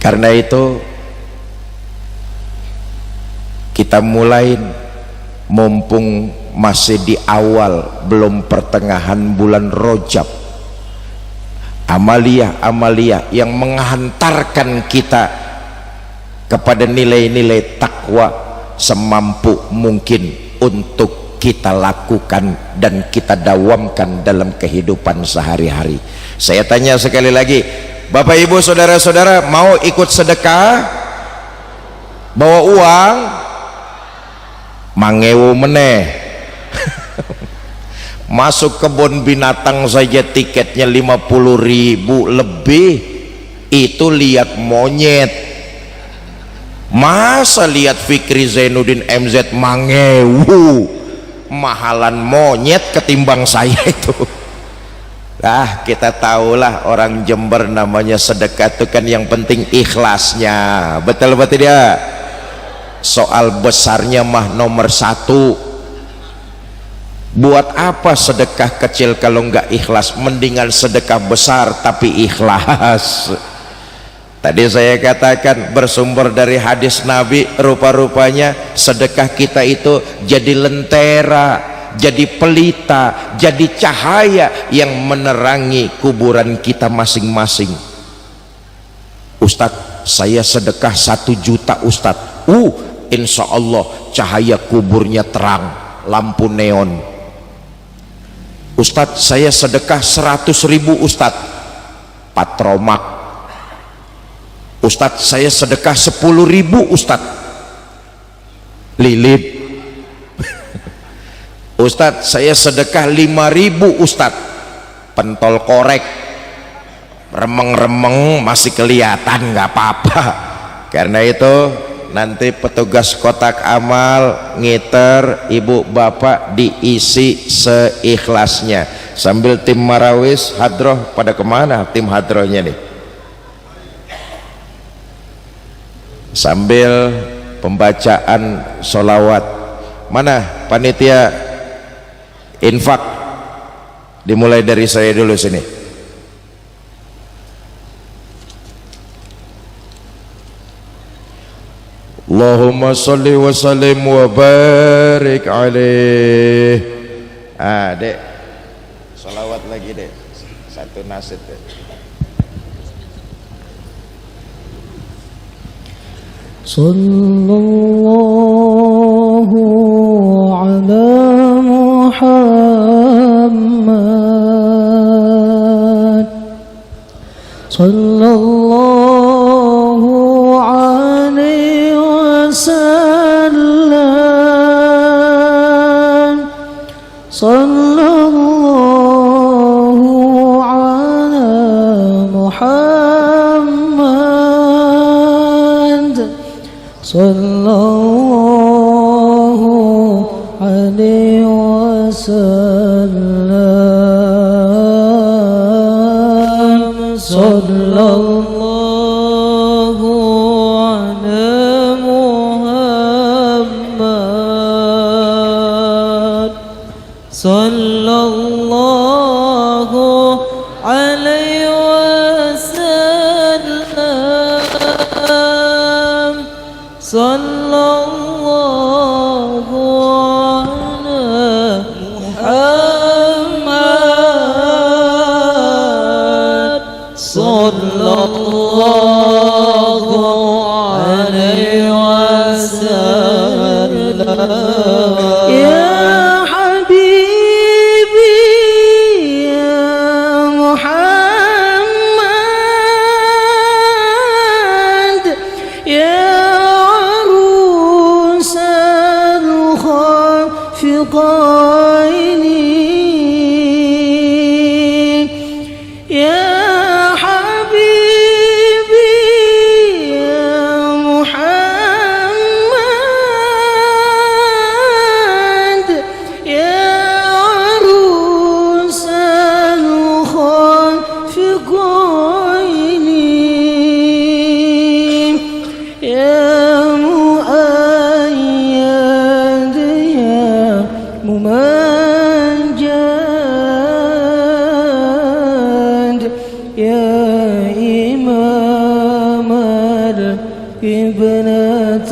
karena itu kita mulai, mumpung masih di awal, belum pertengahan bulan Rajab, amaliyah yang menghantarkan kita kepada nilai-nilai takwa semampu mungkin untuk kita lakukan dan kita dawamkan dalam kehidupan sehari-hari. Saya tanya sekali lagi, Bapak Ibu saudara-saudara, mau ikut sedekah? Bawa uang? Mangewu meneh. Masuk kebun binatang saja tiketnya 50.000 lebih. Itu lihat monyet. Masa lihat Fikri Zainuddin MZ mangewu, mahalan monyet ketimbang saya itu. Kita tahulah orang Jember namanya sedekah itu kan yang penting ikhlasnya. Betul tidak? Soal besarnya mah nomor satu. Buat apa sedekah kecil kalau enggak ikhlas? Mendingan sedekah besar tapi ikhlas. Tadi saya katakan bersumber dari hadis Nabi, rupa-rupanya sedekah kita itu jadi lentera, jadi pelita, jadi cahaya yang menerangi kuburan kita masing-masing. Ustadz, saya sedekah 1 juta Ustadz. Insya Allah cahaya kuburnya terang, lampu neon. Ustadz, saya sedekah 100.000 Ustadz, patromak. Ustadz, saya sedekah 10.000 Ustadz, lilip. Ustadz, saya sedekah 5.000 Ustadz, pentol korek, remeng-remeng masih kelihatan, nggak apa-apa. Karena itu nanti petugas kotak amal ngiter, ibu bapak diisi seikhlasnya. Sambil tim marawis hadroh, pada kemana tim hadrohnya nih? Sambil pembacaan sholawat, mana panitia infak? Dimulai dari saya dulu sini. Allahumma salli wa sallim wa barik alaih. Dek, sholawat lagi dek, 1 nasid dek. Sallallahu ala Muhammad, sallallahu alaihi wasallam, sallallahu ala Muhammad, sallallahu alaihi wasallam, sallallahu ala Muhammad, sallallahu alaihi wasallam, sallallahu ala Muhammad, sallallahu alaihi wasallam. Ya habibi ya Muhammad, ya خافقين يا حبيبي ابنتين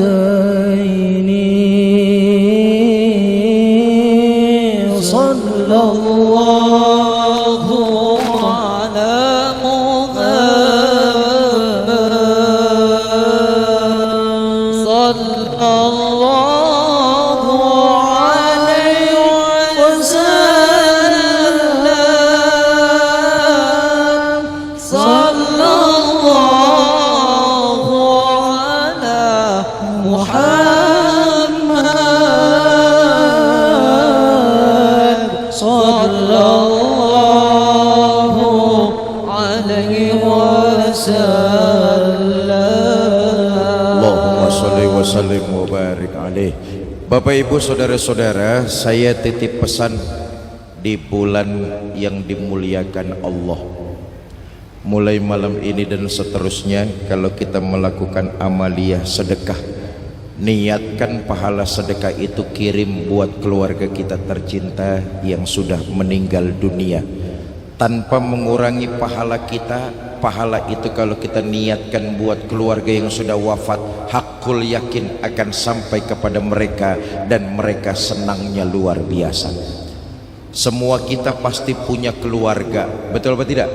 صلى الله على محمد صلى الله عليه وسلم صلى الله على محمد صلى الله عليه وسلم. Allahumma sholli wa sallim wa barik alaih. Bapak Ibu saudara-saudara, saya titip pesan di bulan yang dimuliakan Allah. Mulai malam ini dan seterusnya, kalau kita melakukan amaliyah sedekah, niatkan pahala sedekah itu kirim buat keluarga kita tercinta yang sudah meninggal dunia, tanpa mengurangi pahala kita. Pahala itu kalau kita niatkan buat keluarga yang sudah wafat, hakul yakin akan sampai kepada mereka dan mereka senangnya luar biasa. Semua kita pasti punya keluarga, betul apa tidak?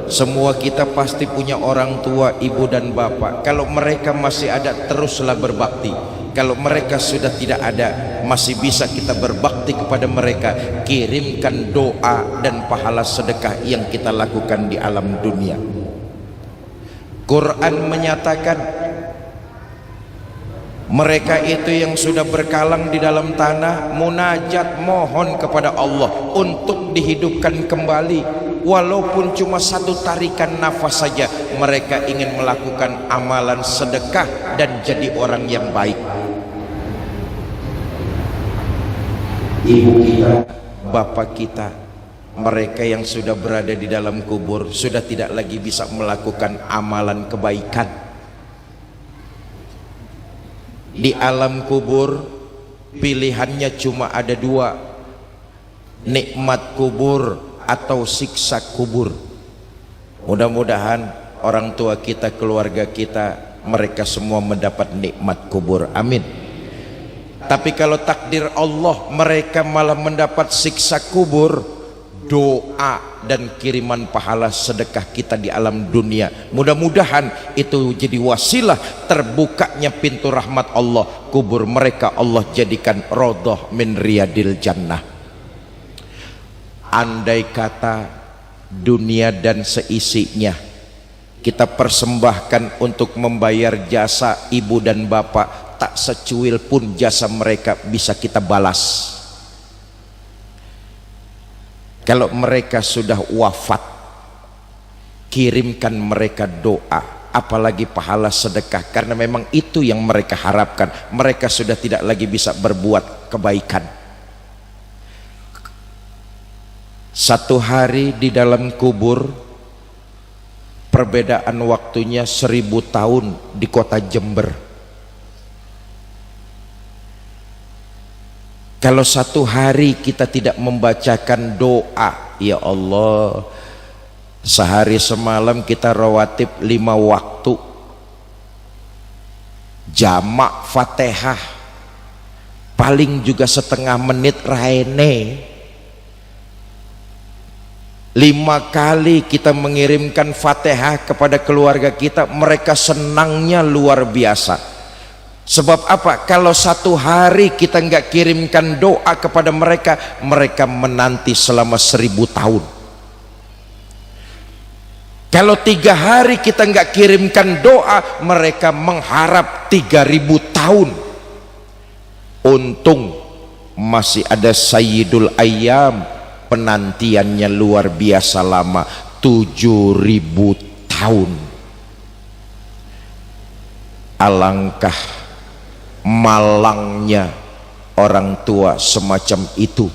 Semua kita pasti punya orang tua, ibu dan bapak. Kalau mereka masih ada, teruslah berbakti. Kalau mereka sudah tidak ada, masih bisa kita berbakti kepada mereka. Kirimkan doa dan pahala sedekah yang kita lakukan di alam dunia. Quran menyatakan, mereka itu yang sudah berkalang di dalam tanah munajat mohon kepada Allah untuk dihidupkan kembali, walaupun cuma satu tarikan nafas saja. Mereka ingin melakukan amalan sedekah dan jadi orang yang baik. Ibu kita, bapak kita, mereka yang sudah berada di dalam kubur sudah tidak lagi bisa melakukan amalan kebaikan. Di alam kubur pilihannya cuma ada dua, nikmat kubur atau siksa kubur. Mudah-mudahan orang tua kita, keluarga kita, mereka semua mendapat nikmat kubur, amin. Tapi kalau takdir Allah mereka malah mendapat siksa kubur, doa dan kiriman pahala sedekah kita di alam dunia, mudah-mudahan itu jadi wasilah terbukanya pintu rahmat Allah. Kubur mereka Allah jadikan radhah min riyadil jannah. Andai kata dunia dan seisinya kita persembahkan untuk membayar jasa ibu dan bapak, tak secuil pun jasa mereka bisa kita balas. Kalau mereka sudah wafat, kirimkan mereka doa, apalagi pahala sedekah, karena memang itu yang mereka harapkan. Mereka sudah tidak lagi bisa berbuat kebaikan. Satu hari di dalam kubur, perbedaan waktunya 1000 tahun di kota Jember. Kalau satu hari kita tidak membacakan doa, ya Allah, sehari semalam kita rawatib 5 waktu, jamak Fatihah, paling juga setengah menit raene. 5 kali kita mengirimkan Fatihah kepada keluarga kita, mereka senangnya luar biasa. Sebab apa? Kalau satu hari kita nggak kirimkan doa kepada mereka, mereka menanti selama 1000 tahun. Kalau 3 hari kita nggak kirimkan doa, mereka mengharap 3000 tahun. Untung masih ada Sayyidul Ayyam, penantiannya luar biasa lama, 7000 tahun. Alangkah malangnya orang tua semacam itu,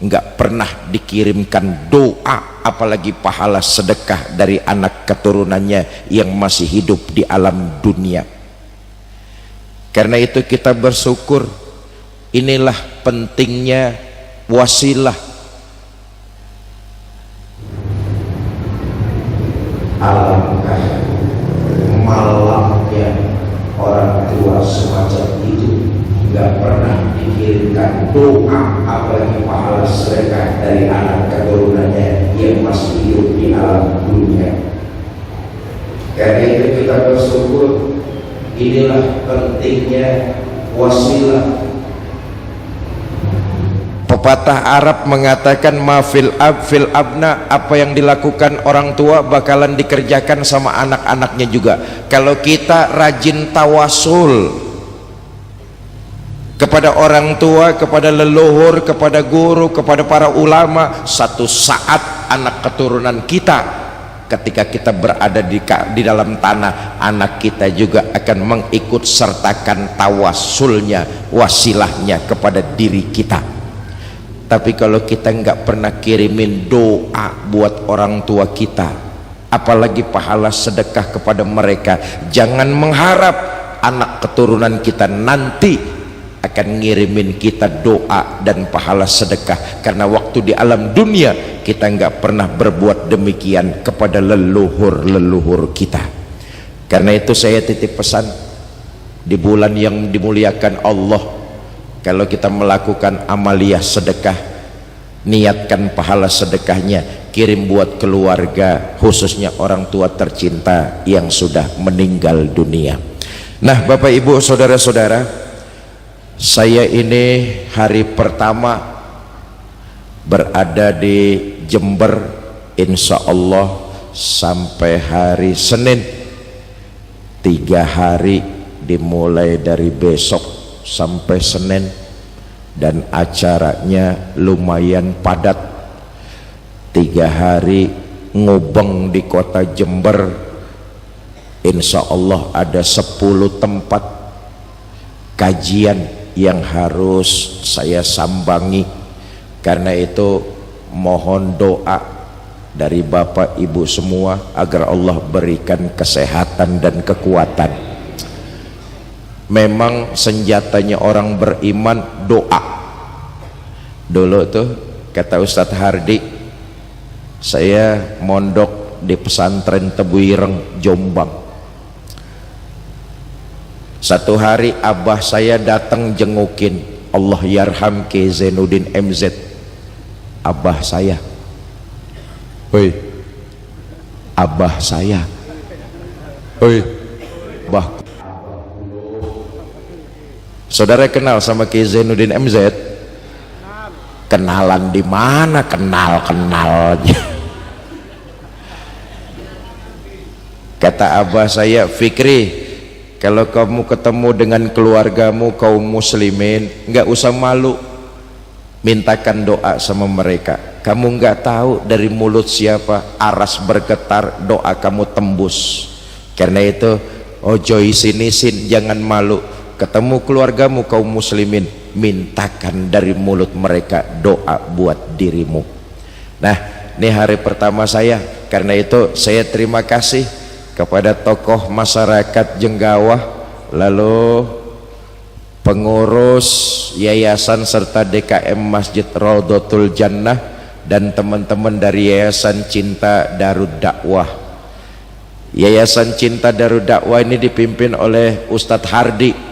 nggak pernah dikirimkan doa, apalagi pahala sedekah dari anak keturunannya yang masih hidup di alam dunia. Karena itu kita bersyukur. Inilah pentingnya wasilah. Alangkah malangnya doa apalagi pahala sedekah dari anak keturunannya yang masih hidup di alam dunia. Karena itu kita bersyukur, inilah pentingnya wasilah. Pepatah Arab mengatakan mafil ab fil abna, apa yang dilakukan orang tua bakalan dikerjakan sama anak-anaknya juga. Kalau kita rajin tawasul kepada orang tua, kepada leluhur, kepada guru, kepada para ulama, satu saat anak keturunan kita ketika kita berada di dalam tanah, anak kita juga akan mengikut sertakan tawasulnya, wasilahnya kepada diri kita. Tapi kalau kita nggak pernah kirimin doa buat orang tua kita, apalagi pahala sedekah kepada mereka, jangan mengharap anak keturunan kita nanti akan ngirimin kita doa dan pahala sedekah, karena waktu di alam dunia kita nggak pernah berbuat demikian kepada leluhur-leluhur kita. Karena itu saya titip pesan di bulan yang dimuliakan Allah, kalau kita melakukan amaliyah sedekah, niatkan pahala sedekahnya kirim buat keluarga, khususnya orang tua tercinta yang sudah meninggal dunia. Nah, Bapak Ibu saudara-saudara, saya ini hari pertama berada di Jember, insya Allah sampai hari Senin, 3 hari, dimulai dari besok sampai Senin, dan acaranya lumayan padat. 3 hari ngubeng di kota Jember, insya Allah ada 10 tempat kajian yang harus saya sambangi. Karena itu mohon doa dari Bapak Ibu semua agar Allah berikan kesehatan dan kekuatan. Memang senjatanya orang beriman doa. Dulu tuh kata Ustadz Hardi, saya mondok di pesantren Tebuireng, Jombang. Satu hari abah saya datang jengukin, Allah yarham Ki Zainuddin MZ. Abah saya, hoi, abah saya, hoi, bah. Saudara kenal sama Ki Zainuddin MZ? Kenalan di mana? Kenal aja. Kata abah saya, Fikri, kalau kamu ketemu dengan keluargamu kaum muslimin, nggak usah malu, mintakan doa sama mereka. Kamu nggak tahu dari mulut siapa aras bergetar, doa kamu tembus. Karena itu ojo isin-isin, jangan malu. Ketemu keluargamu kaum muslimin, mintakan dari mulut mereka doa buat dirimu. Nah, ini hari pertama saya. Karena itu saya terima kasih kepada tokoh masyarakat Jenggawah, lalu pengurus yayasan serta DKM Masjid Raudhatul Jannah, dan teman-teman dari Yayasan Cinta Darud Dakwah. Yayasan Cinta Darud Dakwah ini dipimpin oleh Ustadz Hardi.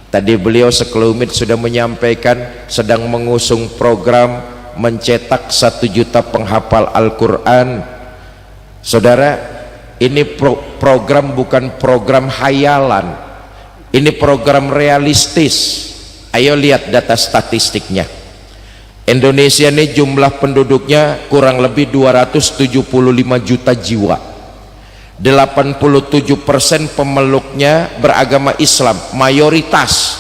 Tadi beliau sekelumit sudah menyampaikan sedang mengusung program mencetak 1 juta penghafal Al-Quran. Saudara, ini program bukan program hayalan, ini program realistis. Ayo lihat data statistiknya. Indonesia ini jumlah penduduknya kurang lebih 275 juta jiwa. 87% pemeluknya beragama Islam, mayoritas.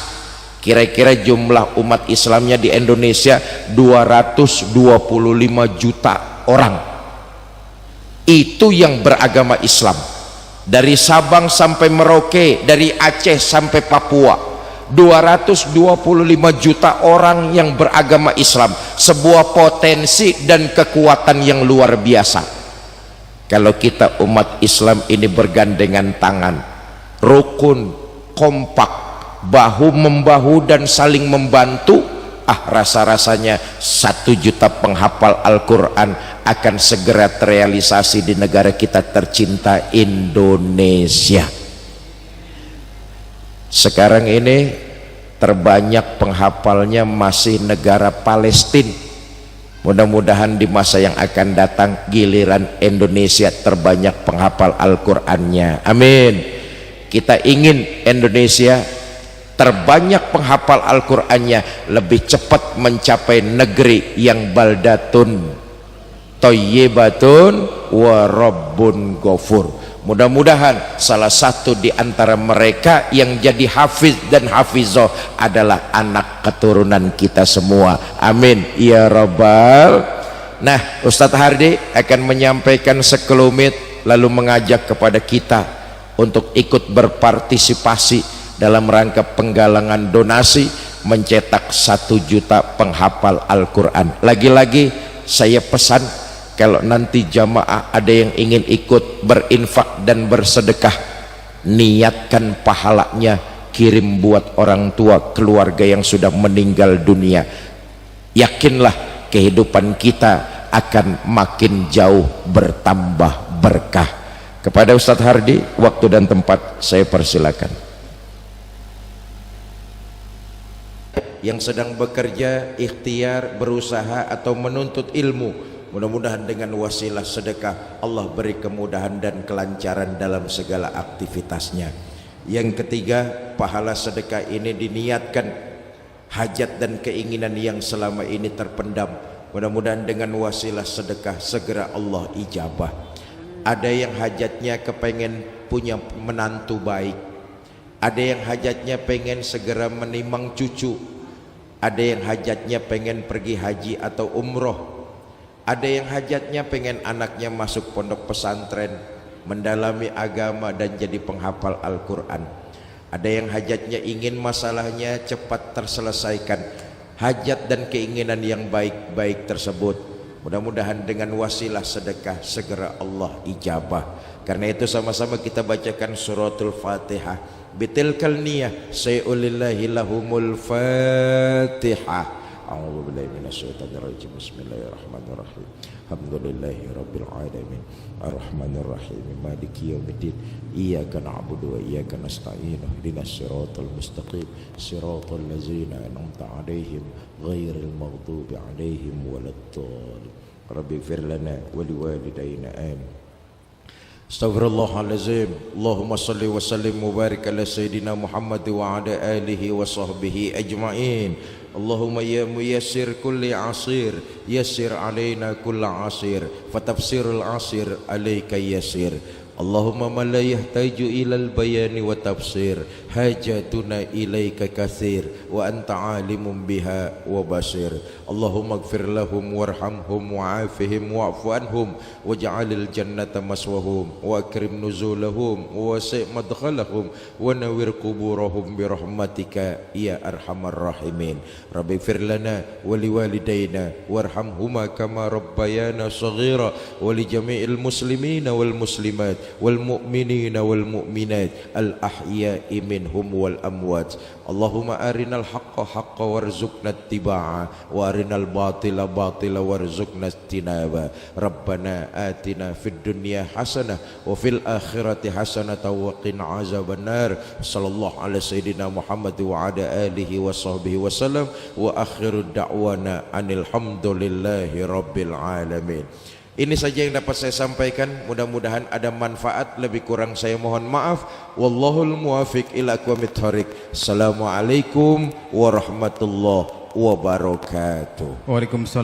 Kira-kira jumlah umat Islamnya di Indonesia 225 juta orang. Itu yang beragama Islam. Dari Sabang sampai Merauke, dari Aceh sampai Papua, 225 juta orang yang beragama Islam. Sebuah potensi dan kekuatan yang luar biasa. Kalau kita umat Islam ini bergandengan tangan, rukun, kompak, bahu membahu dan saling membantu, rasa-rasanya 1 juta penghafal Al-Quran akan segera terrealisasi di negara kita tercinta Indonesia. Sekarang ini terbanyak penghafalnya masih negara Palestina. Mudah-mudahan di masa yang akan datang giliran Indonesia terbanyak penghafal Al-Qur'annya. Amin. Kita ingin Indonesia terbanyak penghafal Al-Qur'annya, lebih cepat mencapai negeri yang baldatun thayyibatun wa rabbun ghafur. Mudah-mudahan salah satu di antara mereka yang jadi hafiz dan hafizah adalah anak keturunan kita semua. Amin ya rabbal. Nah, Ustadz Hardi akan menyampaikan sekelumit lalu mengajak kepada kita untuk ikut berpartisipasi dalam rangka penggalangan donasi mencetak 1 juta penghafal Al-Quran. Lagi-lagi saya pesan, kalau nanti jamaah ada yang ingin ikut berinfak dan bersedekah, niatkan pahalanya kirim buat orang tua keluarga yang sudah meninggal dunia. Yakinlah kehidupan kita akan makin jauh bertambah berkah. Kepada Ustadz Hardi, waktu dan tempat saya persilakan. Yang sedang bekerja, ikhtiar, berusaha atau menuntut ilmu, mudah-mudahan dengan wasilah sedekah Allah beri kemudahan dan kelancaran dalam segala aktivitasnya. Yang ketiga, pahala sedekah ini diniatkan hajat dan keinginan yang selama ini terpendam, mudah-mudahan dengan wasilah sedekah segera Allah ijabah. Ada yang hajatnya kepengen punya menantu baik, ada yang hajatnya pengen segera menimang cucu, ada yang hajatnya pengen pergi haji atau umroh, ada yang hajatnya pengen anaknya masuk pondok pesantren, mendalami agama dan jadi penghafal Al-Quran. Ada yang hajatnya ingin masalahnya cepat terselesaikan. Hajat dan keinginan yang baik-baik tersebut mudah-mudahan dengan wasilah sedekah segera Allah ijabah. Karena itu sama-sama kita bacakan suratul Fatihah. Bitilkal niyah sayulillahi lahumul Fatihah. A'udzu billahi minasyaitonir rajim. Bismillahirrahmanirrahim. Alhamdulillahi rabbil alamin. Arrahmanir rahim. Maliki yaumiddin. Iyyaka na'budu wa iyyaka nasta'in. Ihdinas siratal mustaqim. Siratal ladzina an'amta 'alaihim ghairil maghdubi 'alaihim waladdallin. Rabbighfir lana wa liwalidayna amin. Astaghfirullahaladzim. Allahumma salli wa sallim mubarak ala sayyidina Muhammad wa ala alihi wa sahbihi ajma'in. Allahumma ya muyassir kulli asir, yassir alaina kulla asir, fatafsirul asir alayka yassir. Allahumma man la yahtaju ilal bayani wa tafsir, hajatuna ilaika kathir, wa anta alimun biha wa basir. Allahumma gfir lahum warhamhum wa'afihim wa'fu anhum, waj'alil jannata maswahum, wa akrim nuzulahum, wa wasi' madkhalahum, wa nawir kuburahum birahmatika ya arhamar rahimin. Rabbi gfir lana wa liwalidayna warhamhuma kama rabbayana saghira, wa li jami'il muslimina wal muslimat wal mu'minina wal mu'minat al ahya'i minhum wal amwat. Allahumma arinal haqqa haqqa warzuqna ittiba'a, wa arinal batila batila warzuqna ijtinaba. Rabbana atina fid dunya hasanah wa fil akhirati hasanah wa qina azabannar. Sallallahu ala sayyidina Muhammad wa ala alihi wa sahbihi wa sallam. Wa akhiru da'wana anil hamdulillahi rabbil alamin. Ini saja yang dapat saya sampaikan, mudah-mudahan ada manfaat. Lebih kurang saya mohon maaf. Wallahul muwafiq ila aqwamit thoriq. Assalamualaikum warahmatullahi wabarakatuh. Waalaikumsalam.